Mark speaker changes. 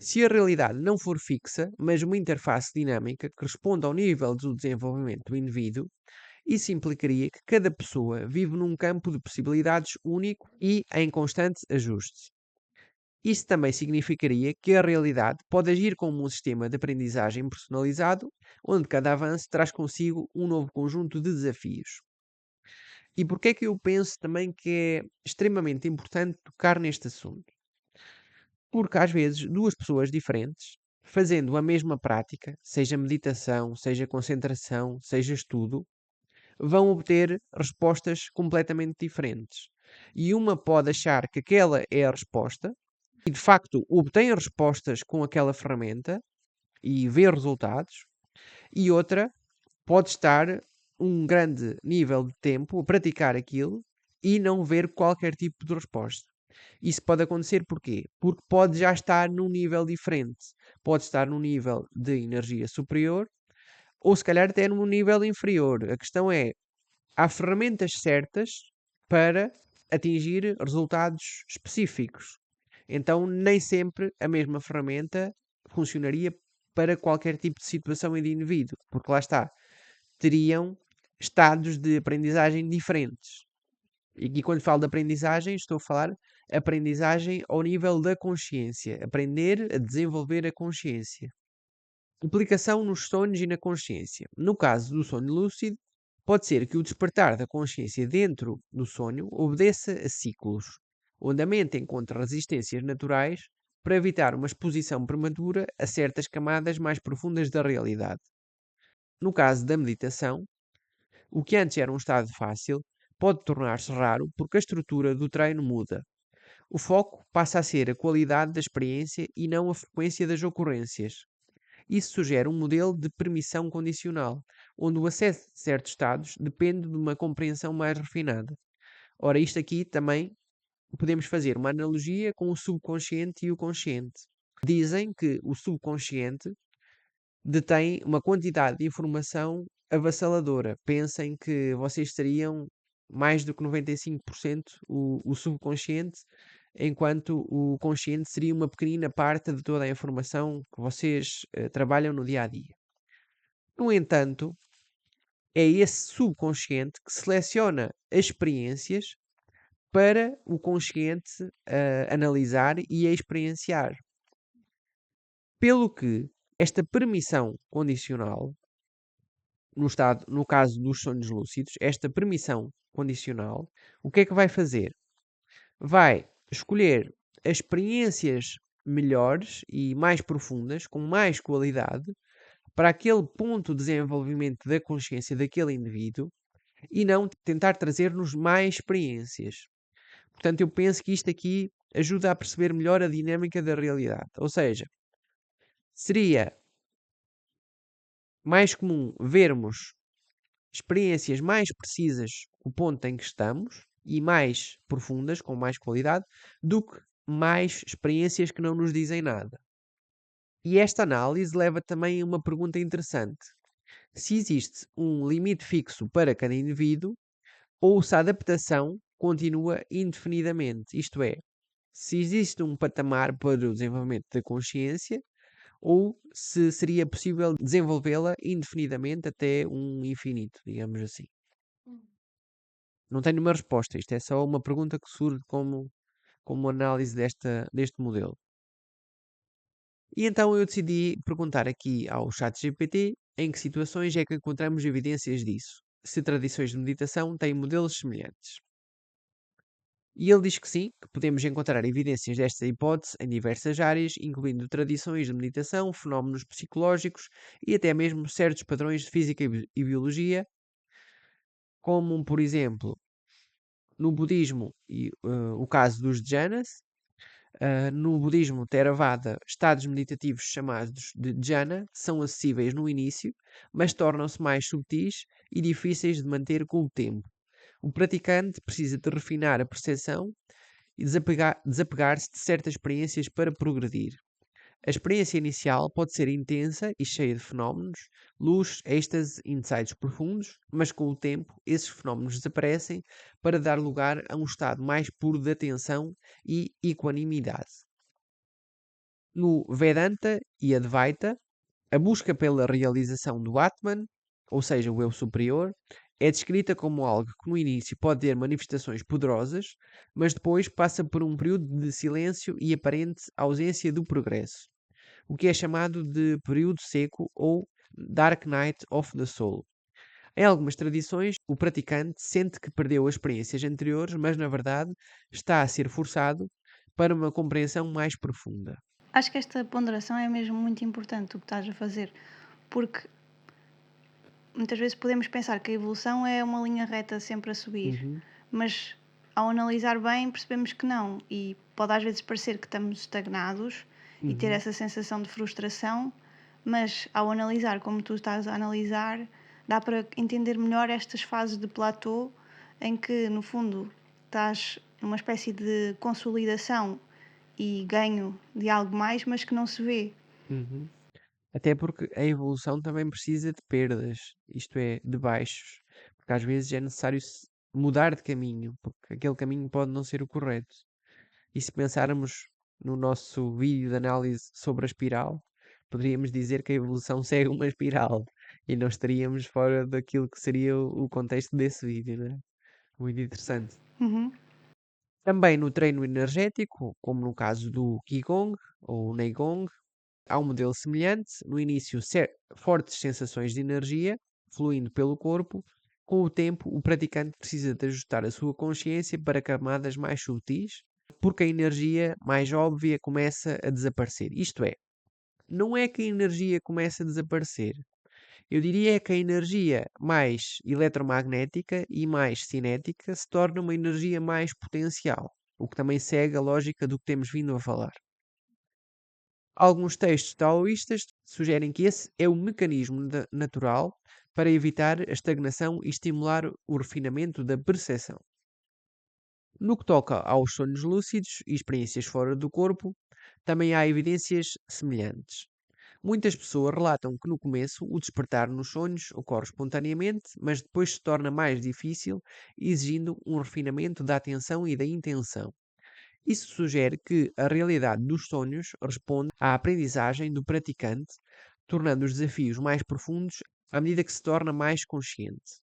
Speaker 1: Se a realidade não for fixa, mas uma interface dinâmica que responda ao nível do desenvolvimento do indivíduo, isso implicaria que cada pessoa vive num campo de possibilidades único e em constante ajuste. Isso também significaria que a realidade pode agir como um sistema de aprendizagem personalizado, onde cada avanço traz consigo um novo conjunto de desafios. E porquê é que eu penso também que é extremamente importante tocar neste assunto? Porque às vezes duas pessoas diferentes, fazendo a mesma prática, seja meditação, seja concentração, seja estudo, vão obter respostas completamente diferentes. E uma pode achar que aquela é a resposta, e de facto obtém respostas com aquela ferramenta e vê resultados, e outra pode estar um grande nível de tempo a praticar aquilo e não ver qualquer tipo de resposta. Isso pode acontecer porquê? Porque pode já estar num nível diferente. Pode estar num nível de energia superior ou se calhar até num nível inferior. A questão é, há ferramentas certas para atingir resultados específicos. Então, nem sempre a mesma ferramenta funcionaria para qualquer tipo de situação e de indivíduo, porque lá está, teriam estados de aprendizagem diferentes. E aqui, quando falo de aprendizagem, estou a falar aprendizagem ao nível da consciência, aprender a desenvolver a consciência. Implicação nos sonhos e na consciência. No caso do sonho lúcido, pode ser que o despertar da consciência dentro do sonho obedeça a ciclos, onde a mente encontra resistências naturais para evitar uma exposição prematura a certas camadas mais profundas da realidade. No caso da meditação, o que antes era um estado fácil pode tornar-se raro porque a estrutura do treino muda. O foco passa a ser a qualidade da experiência e não a frequência das ocorrências. Isso sugere um modelo de permissão condicional, onde o acesso a certos estados depende de uma compreensão mais refinada. Ora, isto aqui também podemos fazer uma analogia com o subconsciente e o consciente. Dizem que o subconsciente detém uma quantidade de informação avassaladora. Pensem que vocês teriam mais do que 95% o subconsciente, enquanto o consciente seria uma pequenina parte de toda a informação que vocês trabalham no dia a dia. No entanto, é esse subconsciente que seleciona as experiências para o consciente analisar e experienciar. Pelo que esta permissão condicional no caso dos sonhos lúcidos, esta permissão condicional, o que é que vai fazer? Vai escolher as experiências melhores e mais profundas, com mais qualidade, para aquele ponto de desenvolvimento da consciência daquele indivíduo e não tentar trazer-nos mais experiências. Portanto, eu penso que isto aqui ajuda a perceber melhor a dinâmica da realidade. Ou seja, seria mais comum vermos experiências mais precisas o ponto em que estamos e mais profundas, com mais qualidade, do que mais experiências que não nos dizem nada. E esta análise leva também a uma pergunta interessante: se existe um limite fixo para cada indivíduo ou se a adaptação continua indefinidamente, isto é, se existe um patamar para o desenvolvimento da consciência ou se seria possível desenvolvê-la indefinidamente até um infinito, digamos assim. Não tenho uma resposta. Isto é só uma pergunta que surge como análise deste modelo. E então eu decidi perguntar aqui ao ChatGPT em que situações é que encontramos evidências disso. Se tradições de meditação têm modelos semelhantes. E ele diz que sim, que podemos encontrar evidências desta hipótese em diversas áreas, incluindo tradições de meditação, fenómenos psicológicos e até mesmo certos padrões de física e biologia, como, por exemplo, no budismo e o caso dos jhanas. No budismo Theravada, estados meditativos chamados de jhana são acessíveis no início, mas tornam-se mais subtis e difíceis de manter com o tempo. O praticante precisa de refinar a percepção e desapegar-se de certas experiências para progredir. A experiência inicial pode ser intensa e cheia de fenómenos, luz, êxtase, insights profundos, mas com o tempo esses fenómenos desaparecem para dar lugar a um estado mais puro de atenção e equanimidade. No Vedanta e Advaita, a busca pela realização do Atman, ou seja, o eu superior, é descrita como algo que no início pode ter manifestações poderosas, mas depois passa por um período de silêncio e aparente ausência do progresso, o que é chamado de período seco ou Dark Night of the Soul. Em algumas tradições, o praticante sente que perdeu as experiências anteriores, mas na verdade está a ser forçado para uma compreensão mais profunda.
Speaker 2: Acho que esta ponderação é mesmo muito importante o que estás a fazer, porque muitas vezes podemos pensar que a evolução é uma linha reta sempre a subir,
Speaker 1: Uhum,
Speaker 2: mas ao analisar bem percebemos que não, e pode às vezes parecer que estamos estagnados e ter
Speaker 1: uhum,
Speaker 2: essa sensação de frustração, mas ao analisar como tu estás a analisar, dá para entender melhor estas fases de platô em que no fundo estás numa espécie de consolidação e ganho de algo mais, mas que não se vê.
Speaker 1: uhum. Até porque a evolução também precisa de perdas, isto é, de baixos, porque às vezes é necessário mudar de caminho, porque aquele caminho pode não ser o correto. E se pensarmos no nosso vídeo de análise sobre a espiral, poderíamos dizer que a evolução segue uma espiral e não estaríamos fora daquilo que seria o contexto desse vídeo, né? Muito interessante.
Speaker 2: Uhum.
Speaker 1: Também no treino energético, como no caso do Qigong ou Neigong, há um modelo semelhante. No início, fortes sensações de energia fluindo pelo corpo. Com o tempo, o praticante precisa de ajustar a sua consciência para camadas mais sutis, porque a energia mais óbvia começa a desaparecer. Isto é, não é que a energia comece a desaparecer. Eu diria que a energia mais eletromagnética e mais cinética se torna uma energia mais potencial, o que também segue a lógica do que temos vindo a falar. Alguns textos taoístas sugerem que esse é o mecanismo natural para evitar a estagnação e estimular o refinamento da percepção. No que toca aos sonhos lúcidos e experiências fora do corpo, também há evidências semelhantes. Muitas pessoas relatam que no começo o despertar nos sonhos ocorre espontaneamente, mas depois se torna mais difícil, exigindo um refinamento da atenção e da intenção. Isso sugere que a realidade dos sonhos responde à aprendizagem do praticante, tornando os desafios mais profundos à medida que se torna mais consciente.